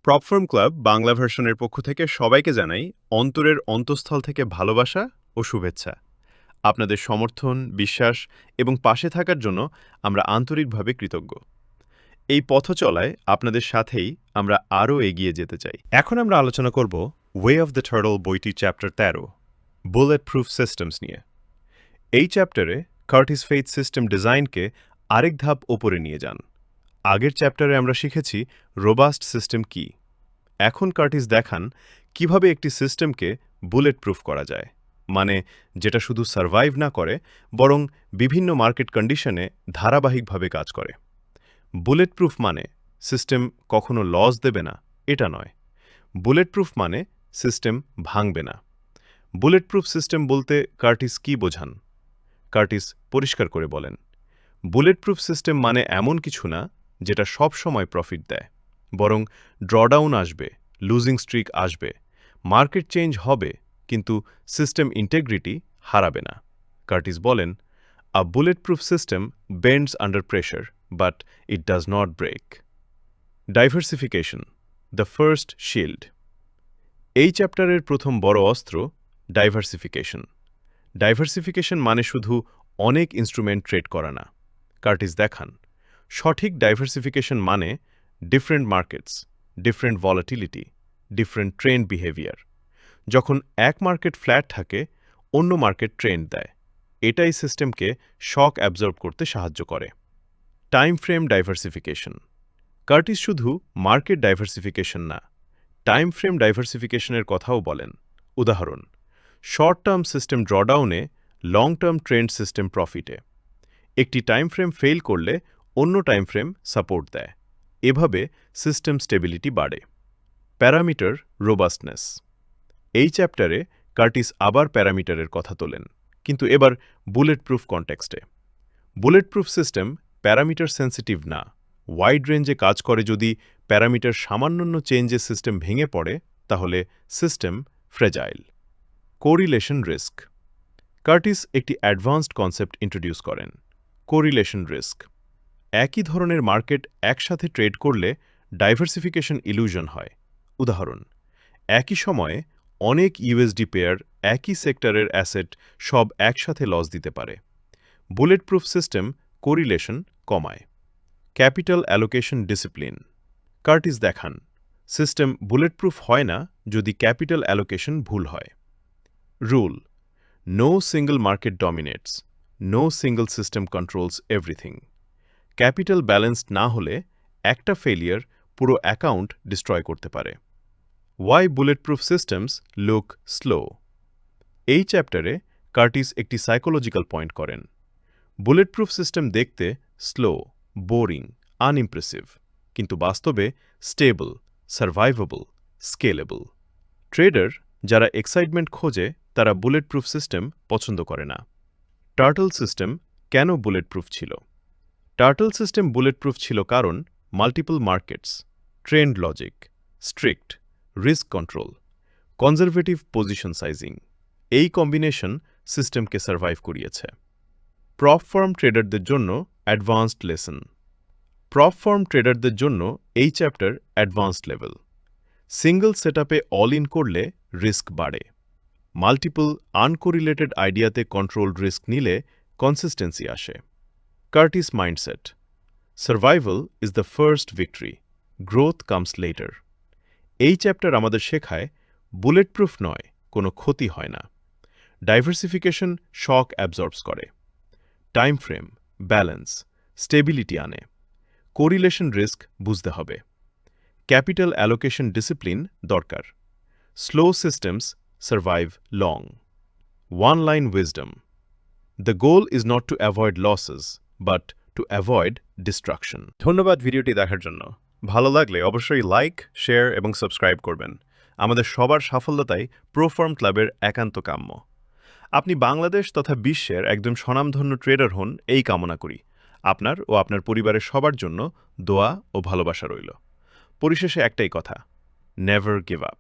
প্রপফার্ম club Bangla ভার্সনের পক্ষ থেকে সবাইকে জানাই অন্তরের অন্তঃস্থল থেকে ভালোবাসা ও শুভেচ্ছা। আপনাদের সমর্থন, বিশ্বাস এবং পাশে থাকার জন্য আমরা আন্তরিকভাবে কৃতজ্ঞ। এই পথ চলায় আপনাদের সাথেই আমরা আরও এগিয়ে যেতে চাই। এখন আমরা আলোচনা করব ওয়ে অফ দ্য টার্টল বইটি চ্যাপ্টার 13 বুলেট প্রুফ সিস্টেমস নিয়ে। এই চ্যাপ্টারে কার্টিস ফেইথ সিস্টেম ডিজাইনকে আরেক ধাপ ওপরে নিয়ে যান। আগের চ্যাপ্টারে আমরা শিখেছি রোবাস্ট সিস্টেম কি। এখন কার্টিস দেখান কিভাবে একটি সিস্টেমকে বুলেট প্রুফ করা যায়, মানে যেটা শুধু সার্ভাইভ না করে বরং বিভিন্ন মার্কেট কন্ডিশনে ধারাবাহিকভাবে কাজ করে। বুলেট প্রুফ মানে সিস্টেম কখনো লস দেবে না, এটা নয়। বুলেট প্রুফ মানে সিস্টেম ভাঙবে না। বুলেট প্রুফ সিস্টেম বলতে কার্টিস কি বোঝান? কার্টিস পরিষ্কার করে বলেন, বুলেট প্রুফ সিস্টেম মানে এমন কিছু না যেটা সব সময় প্রফিট দেয়, বরং ড্রডাউন আসবে, লুজিং স্ট্রিক আসবে, মার্কেট চেঞ্জ হবে, কিন্তু সিস্টেম ইন্টেগ্রিটি হারাবে না। কার্টিস বলেন, a bulletproof system bends under pressure but it does not break. Diversification, the first shield. এই চ্যাপ্টারের প্রথম বড় অস্ত্র ডাইভার্সিফিকেশন। ডাইভার্সিফিকেশন মানে শুধু অনেক ইনস্ট্রুমেন্ট ট্রেড করা না। কার্টিস দেখান, সঠিক ডাইভার্সিফিকেশন মানে different markets, different volatility, different trend behaviour. যখন এক মার্কেট ফ্ল্যাট থাকে, অন্য মার্কেট ট্রেন্ড দেয়। এটাই সিস্টেমকে শক অ্যাবজর্ব করতে সাহায্য করে। Time frame diversification. কার্টিস শুধু মার্কেট ডাইভার্সিফিকেশন না, টাইম ফ্রেম ডাইভার্সিফিকেশনের কথাও বলেন। উদাহরণ, শর্ট টার্ম সিস্টেম ড্রডাউনে, লং টার্ম ট্রেন্ড সিস্টেম প্রফিটে। একটি টাইম ফ্রেম ফেল করলে অন্য টাইম ফ্রেম সাপোর্ট দেয়। এভাবে সিস্টেম স্টেবিলিটি বাড়ে। Parameter robustness. এই চ্যাপ্টারে কার্টিস আবার প্যারামিটারের কথা তোলেন, কিন্তু এবার বুলেট প্রুফ কনটেক্সটে। Bulletproof system parameter sensitive না, ওয়াইড রেঞ্জে কাজ করে। যদি প্যারামিটার সামান্য চেঞ্জে সিস্টেম ভেঙে পড়ে, তাহলে system fragile. Correlation risk. Curtis একটি অ্যাডভান্সড কনসেপ্ট ইন্ট্রোডিউস করেন, কোরিলেশন রিস্ক। একই ধরনের মার্কেট একসাথে ট্রেড করলে ডাইভার্সিফিকেশন ইলিউশন হয়। উদাহরণ, একই সময়ে অনেক ইউএসডি পেয়ার একই সেক্টরের অ্যাসেট সব একসাথে লস দিতে পারে। বুলেট প্রুফ সিস্টেম কোরিলেশন কমায়। Capital allocation discipline. কার্টিস দেখান, সিস্টেম বুলেট প্রুফ হয় না যদি ক্যাপিটাল অ্যালোকেশন ভুল হয়। Rule, no single market dominates, no single system controls everything. Capital balanced না হলে একটা ফেলিয়ার পুরো অ্যাকাউন্ট ডিস্ট্রয় করতে পারে। Why bulletproof systems look slow. এই চ্যাপ্টারে কার্টিস একটি সাইকোলজিক্যাল পয়েন্ট করেন। বুলেট প্রুফ সিস্টেম দেখতে স্লো, বোরিং, আনইমপ্রেসিভ, কিন্তু বাস্তবে স্টেবল, সার্ভাইভেবল, স্কেলেবল। ট্রেডার যারা এক্সাইটমেন্ট খোঁজে, তারা বুলেট প্রুফ সিস্টেম পছন্দ করে না। টার্টল সিস্টেম কেন বুলেট প্রুফ ছিল? টার্টল সিস্টেম বুলেট প্রুফ ছিল কারণ multiple markets, trend logic, strict risk control, conservative position sizing, এই কম্বিনেশন সিস্টেমকে সার্ভাইভ করিয়েছে। প্রপ ফার্ম ট্রেডারদের জন্য অ্যাডভান্সড লেসন। প্রপ ফার্ম ট্রেডারদের জন্য এই চ্যাপ্টার অ্যাডভান্সড লেভেল। সিঙ্গল সেটআপে অল ইন করলে রিস্ক বাড়ে। মাল্টিপল আনকোরিলেটেড আইডিয়াতে কন্ট্রোলড রিস্ক নিলে কনসিস্টেন্সি আসে। Curtis mindset, survival is the first victory, growth comes letter. এই চ্যাপ্টার আমাদের শেখায় বুলেট প্রুফ নয়, কোনো ক্ষতি হয় না। ডাইভার্সিফিকেশন শক অ্যাবজর্বস করে। টাইম ফ্রেম, ব্যালেন্স, স্টেবিলিটি আনে। কোরিলেশন রিস্ক বুঝতে হবে। ক্যাপিটাল অ্যালোকেশন ডিসিপ্লিন দরকার। Slow systems survive long. One line wisdom, the goal is not to avoid losses but to avoid destruction. ধন্যবাদ ভিডিওটি দেখার জন্য। ভালো লাগলে অবশ্যই লাইক, শেয়ার এবং সাবস্ক্রাইব করবেন। আমাদের সবার সাফল্যতাই প্রোফার্ম ক্লাবের একান্ত কাম্য। আপনি বাংলাদেশ তথা বিশ্বের একজন স্বনামধন্য ট্রেডার হন, এই কামনা করি। আপনার ও আপনার পরিবারের সবার জন্য দোয়া ও ভালোবাসা রইল। পরিশেষে একটাই কথা, নেভার গিভ আপ।